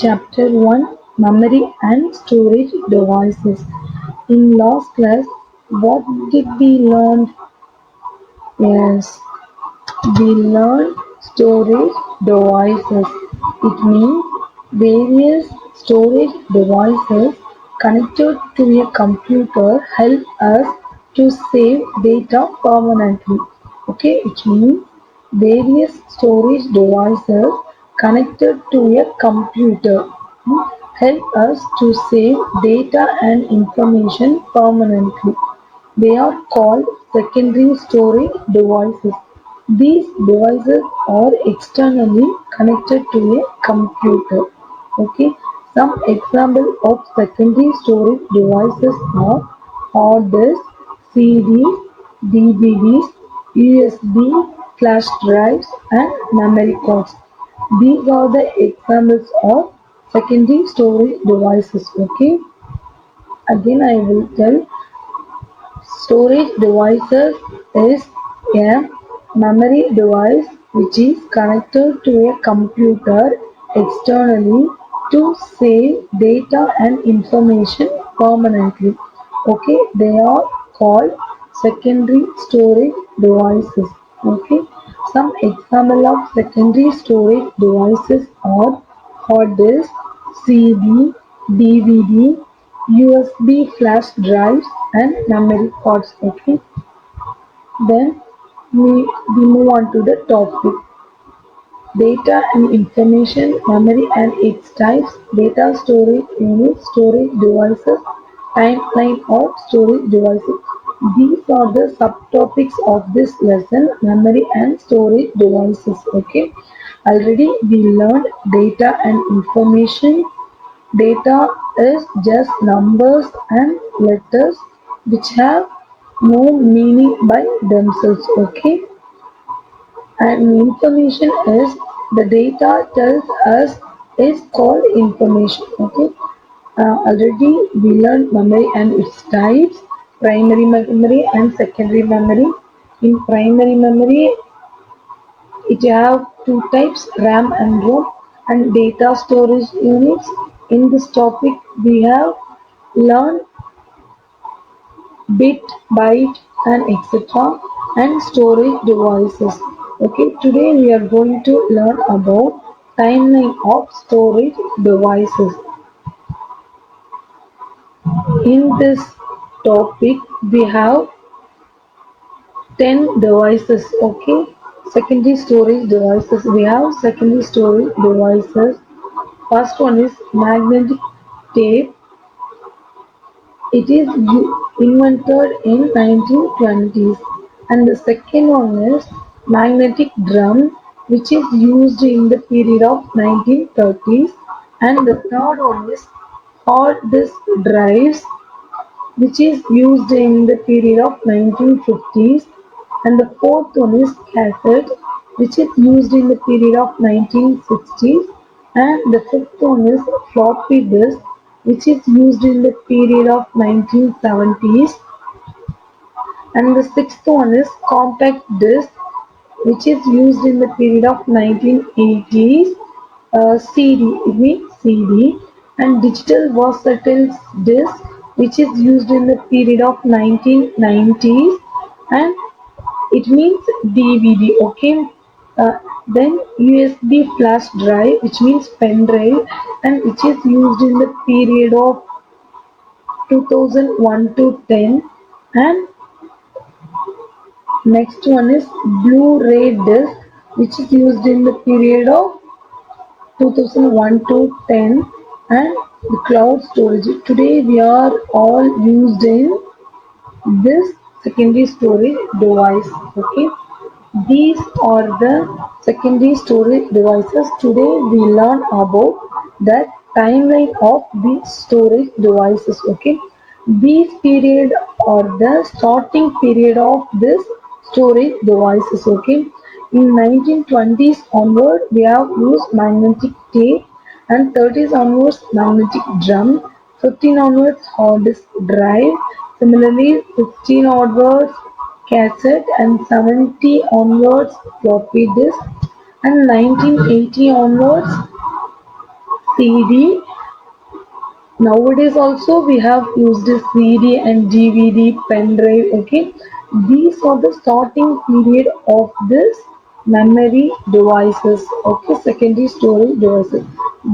Chapter 1, Memory and Storage Devices. In last class, what did we learn? Yes, we learned storage devices. It means various storage devices connected to a computer help us to save data permanently. Okay, it means various storage devices connected to a computer help us to save data and information permanently. They are called secondary storage devices. These devices are externally connected to a computer. Okay. Some examples of secondary storage devices are hard disk, CDs, DVDs, USB, flash drives, and memory cards. These are the examples of secondary storage devices. Okay. Again, I will tell storage devices is a memory device which is connected to a computer externally to save data and information permanently. Okay, they are called secondary storage devices. Okay, some example of secondary storage devices are hard disk, CD, DVD, USB flash drives and memory cards. Okay. Then we move on to the topic. Data and information, memory and its types, data storage units, storage devices, timeline of storage devices. These are the subtopics of this lesson, memory and storage devices. Okay. Already we learned data and information. Data is just numbers and letters which have no meaning by themselves. Okay, and information is the data tells us is called information. Okay, already we learned memory and its types, primary memory and secondary memory. In primary memory, it have two types, RAM and ROM, and data storage units. In this topic, we have learned bit, byte, and etc. and storage devices. Okay, today we are going to learn about timeline of storage devices. In this topic, we have 10 devices. Okay, secondary storage devices. We have secondary storage devices. First one is magnetic tape. It is invented in 1920s, and the second one is magnetic drum, which is used in the period of 1930s, and the third one is hard disk drives, which is used in the period of 1950s, and the fourth one is cassette, which is used in the period of 1960s, and the fifth one is floppy disk, which is used in the period of 1970s, and the sixth one is compact disc, which is used in the period of 1980s. CD, it means CD, and digital versatile disc, which is used in the period of 1990s, and it means DVD. Okay. Then USB flash drive, which means pen drive, and which is used in the period of 2001 to 10, and next one is Blu-ray disc, which is used in the period of 2001 to 10, and the cloud storage. Today we are all used in this secondary storage device. Okay, these are the secondary storage devices. Today we learn about the timeline of these storage devices. Okay, these period are the starting period of this storage devices. Okay, in 1920s onward we have used magnetic tape, and 30s onwards magnetic drum, 15 onwards hard disk drive, similarly 16 onwards cassette, and 70 onwards floppy disk, and 1980 onwards CD. Nowadays also we have used CD and DVD, pen drive. Okay, these are the starting period of this memory devices. Okay, secondary storage devices.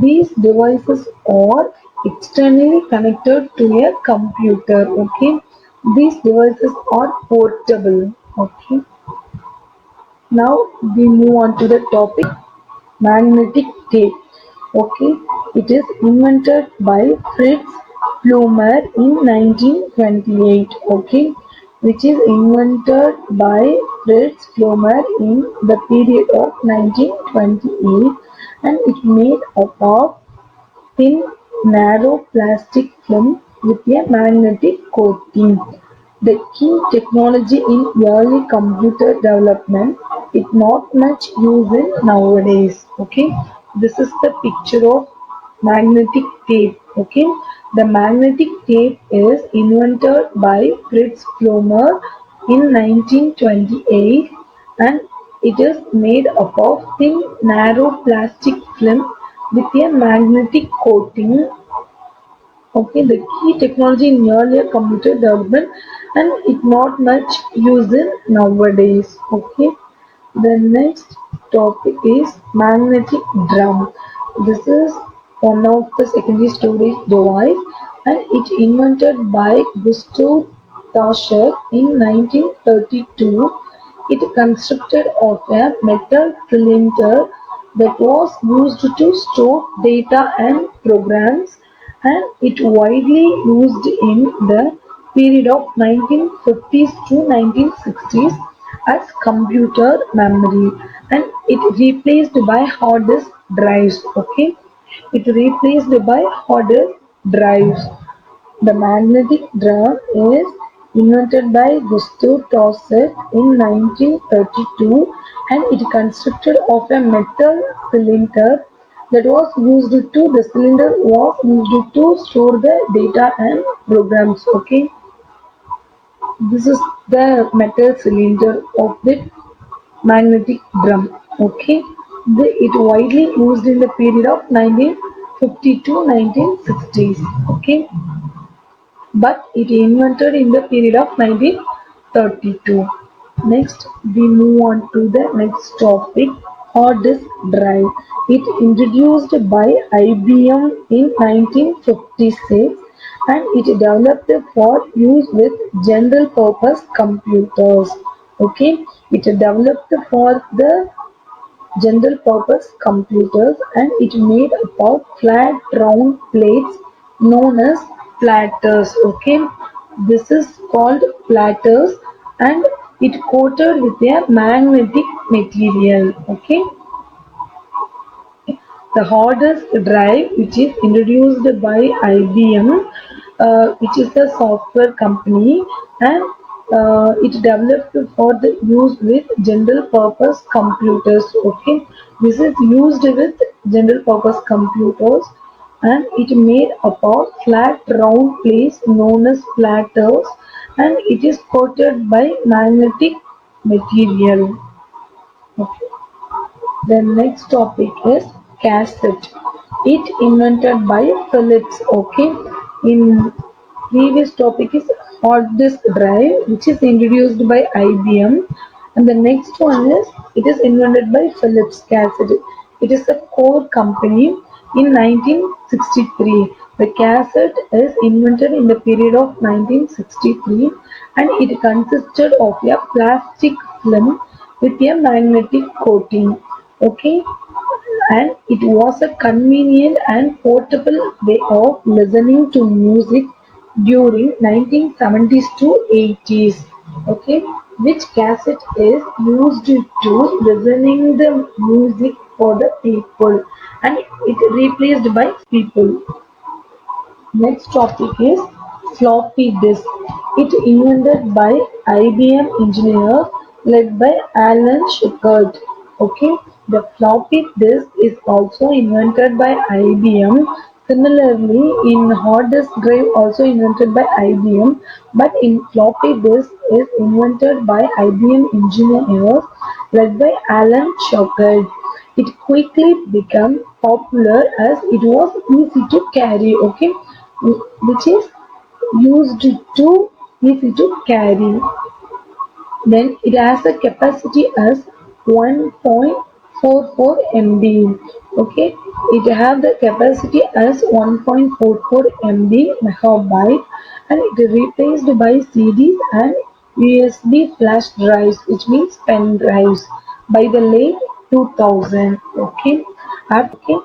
These devices are externally connected to a computer. Okay, these devices are portable. Okay, now we move on to the topic magnetic tape. Okay, it is invented by Fritz Plumer in 1928. Okay, which is invented by Fritz Plumer in the period of 1928, and it made up of thin, narrow plastic film with a magnetic coating. The key technology in early computer development is not much used in nowadays. Okay, this is the picture of magnetic tape. Okay, the magnetic tape is invented by Fritz Plummer in 1928, and it is made up of thin, narrow plastic film with a magnetic coating. Okay, the key technology in earlier computer development and it not much used in nowadays. Okay, the next topic is magnetic drum. This is one of the secondary storage device and it invented by Gustav Tascher in 1932. It constructed of a metal cylinder that was used to store data and programs, and it widely used in the period of 1950s to 1960s as computer memory, and it replaced by hard disk drives. Okay, it replaced by hard disk drives. The magnetic drum is invented by Gustav Taussig in 1932, and it consisted of a metal cylinder that was used to the cylinder was used to store the data and programs. Okay, this is the metal cylinder of the magnetic drum. Okay, it widely used in the period of 1950 to 1960s. Okay, but it invented in the period of 1932. Next, we move on to the next topic, hard disk drive. It introduced by IBM in 1956 and it developed for use with general purpose computers. Okay, it developed for the general purpose computers and it made up of flat round plates known as platters. Okay, this is called platters and it coated with a magnetic material. Okay, the hardest drive, which is introduced by IBM, which is a software company, and it developed for the use with general purpose computers. Okay, this is used with general purpose computers, and it made up of flat round plates known as platters, and it is coated by magnetic material. Okay. The next topic is cassette. It invented by Philips. Okay. In previous topic is hard disk drive, which is introduced by IBM, and the next one is it is invented by Philips cassette. It is a core company in 1963. The cassette is invented in the period of 1963 and it consisted of a plastic film with a magnetic coating. Okay, and it was a convenient and portable way of listening to music during 1970s to 80s. Okay, which cassette is used to listening the music for the people and it replaced by people. Next topic is floppy disk. It invented by IBM engineers led by Alan Shepard. Okay, the floppy disk is also invented by IBM. Similarly, in hard disk drive also invented by IBM, but in floppy disk is invented by IBM engineers led by Alan Shepard. It quickly became popular as it was easy to carry, okay, which is used to easy to carry. Then it has a capacity as 1.44 MB. Okay, it have the capacity as 1.44 MB megabyte, and it replaced by CDs and USB flash drives, which means pen drives, by the late 2000. Okay, okay.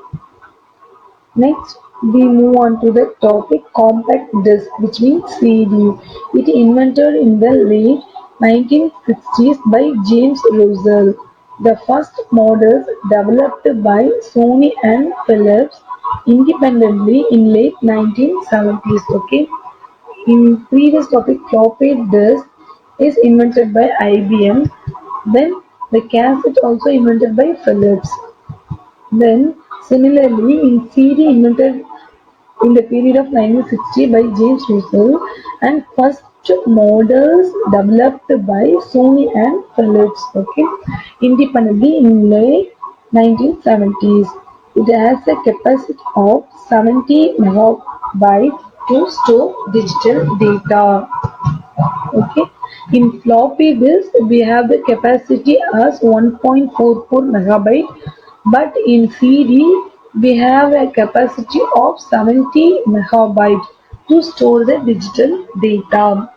Next, we move on to the topic compact disc, which means CD. It invented in the late 1960s by James Russell. The first models developed by Sony and Philips independently in late 1970s. Okay. In previous topic, floppy disk is invented by IBM. Then the cassette also invented by Philips. Then, similarly, in CD invented in the period of 1960 by James Russell and first models developed by Sony and Philips, okay, independently in late 1970s. It has a capacity of 70 megabytes to store digital data. Okay. In floppy disk, we have the capacity as 1.44 megabyte, but in CD, we have a capacity of 70 megabyte to store the digital data.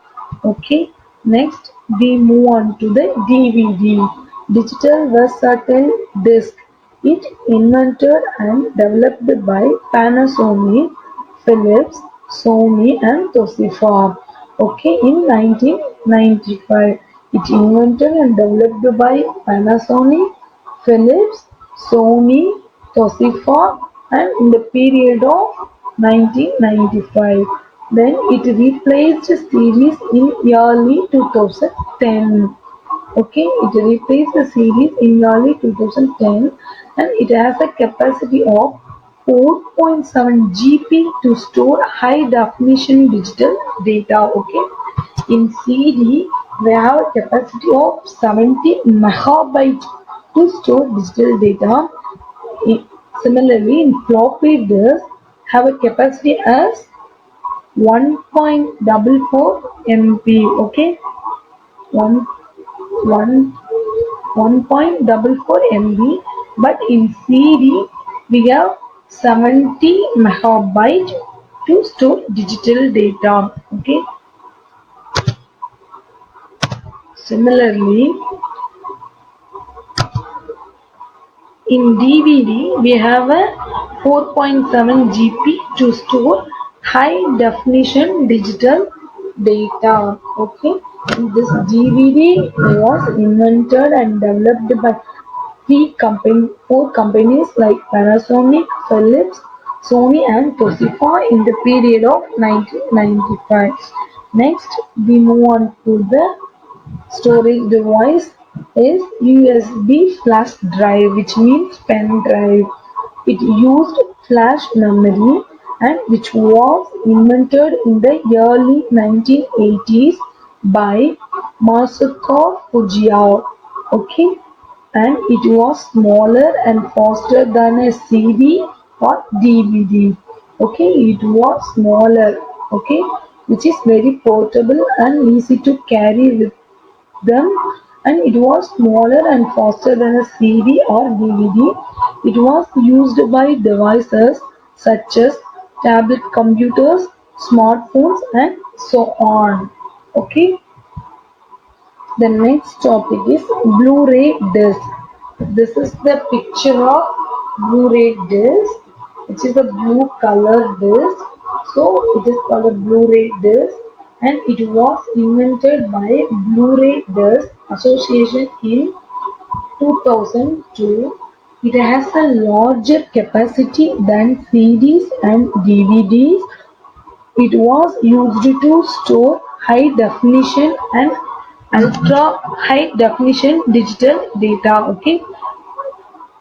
Okay. Next, we move on to the DVD, digital versatile disc. It invented and developed by Panasonic, Philips, Sony and Toshiba. Okay, in 1995, it invented and developed by Panasonic, Philips, Sony, Toshiba, and in the period of 1995. Then it replaced series in early 2010. Okay, it replaced the series in early 2010 and it has a capacity of 4.7 GB to store high definition digital data. Okay, in CD we have a capacity of 70 megabyte to store digital data. Similarly, in floppy disk have a capacity as 1.44 MB. Okay, one one 1.44 MB, but in CD we have 70 megabyte to store digital data. Okay. Similarly, in DVD we have a 4.7 GB to store high definition digital data. Okay. This DVD was invented and developed by four companies like Panasonic, Philips, Sony and Toshiba in the period of 1995. Next, we move on to the storage device is USB flash drive, which means pen drive. It used flash memory and which was invented in the early 1980s by Masato Fujita. Okay, and it was smaller and faster than a CD or DVD. Okay, it was smaller. Okay, which is very portable and easy to carry with them, and it was smaller and faster than a CD or DVD. It was used by devices such as tablet computers, smartphones, and so on. Okay, the next topic is Blu-ray disc. This is the picture of Blu-ray disc, which is a blue color disc. So it is called a Blu-ray disc, and it was invented by Blu-ray Disc Association in 2002. It has a larger capacity than CDs and DVDs. It was used to store high definition and ultra high definition digital data. Okay,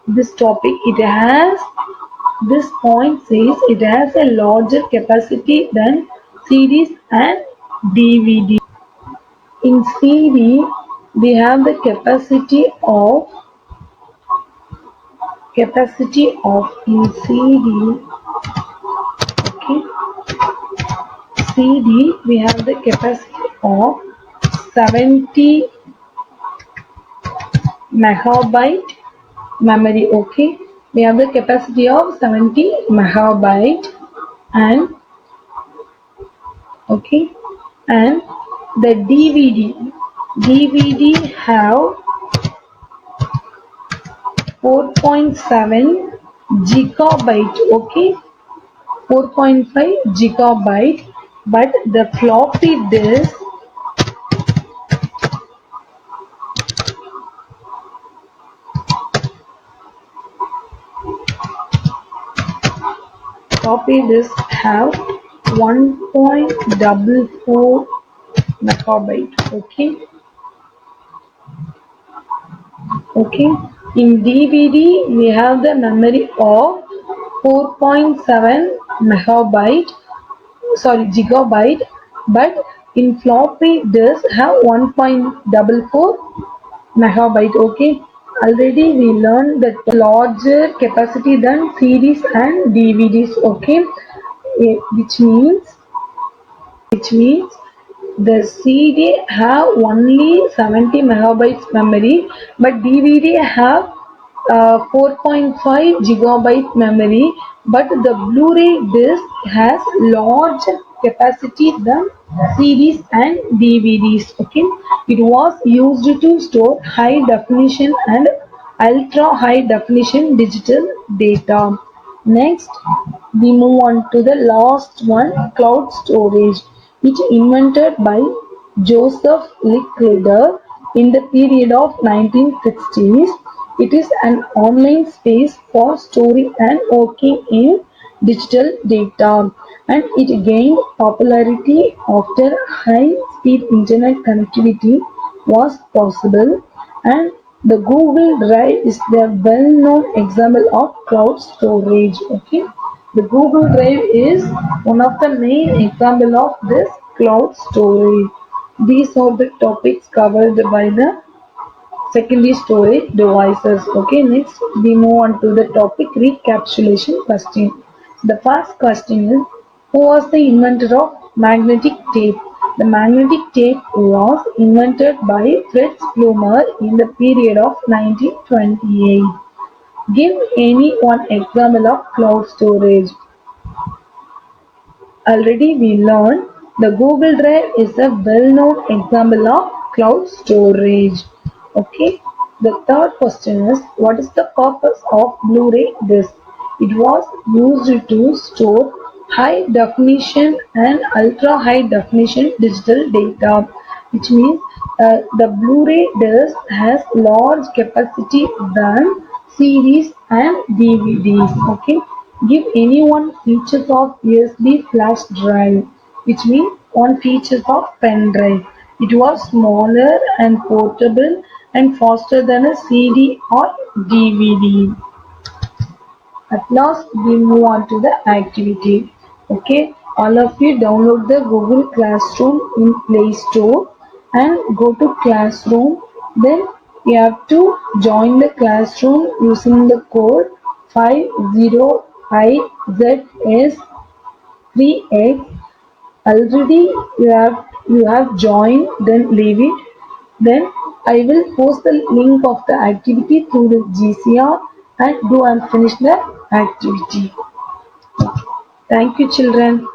this topic it has this point says it has a larger capacity than CDs and DVD. In CD, we have the capacity of capacity of in CD. Okay, CD we have the capacity of 70 megabyte memory. Okay, we have the capacity of 70 megabyte and okay, and the DVD have 4.7 gigabyte. Okay, 4.5 gigabyte, but the floppy disk have 1.44 megabyte. Okay, okay. In DVD, we have the memory of 4.7 megabyte, sorry, gigabyte, but in floppy disk have 1.44 megabyte. Okay, already we learned that larger capacity than CDs and DVDs. Okay, which means the CD have only 70 megabytes memory, but DVD have 4.5 gigabyte memory, but the Blu-ray disc has large capacity than CDs and DVDs. Okay, it was used to store high definition and ultra high definition digital data. Next, we move on to the last one, cloud storage. It invented by Joseph Licklider in the period of 1960s. It is an online space for storing and working in digital data, and it gained popularity after high-speed internet connectivity was possible, and the Google Drive is the well-known example of cloud storage. Okay, the Google Drive is one of the main example of this cloud storage. These are the topics covered by the secondary storage devices. Okay, next we move on to the topic recapitulation question. The first question is, who was the inventor of magnetic tape? The magnetic tape was invented by Fritz Plummer in the period of 1928. Give any one example of cloud storage. Already we learned the Google Drive is a well-known example of cloud storage. Okay. The third question is, what is the purpose of Blu-ray disc? It was used to store high definition and ultra high definition digital data, which means the Blu-ray disc has large capacity than CDs and DVDs. Okay, give any one features of USB flash drive, which means one features of pen drive. It was smaller and portable and faster than a CD or DVD. At last, we move on to the activity. Okay, all of you download the Google Classroom in Play Store and go to Classroom. Then you have to join the classroom using the code 50IZS3X. Already you have joined, then leave it. Then I will post the link of the activity through the GCR and do and finish the activity. Thank you, children.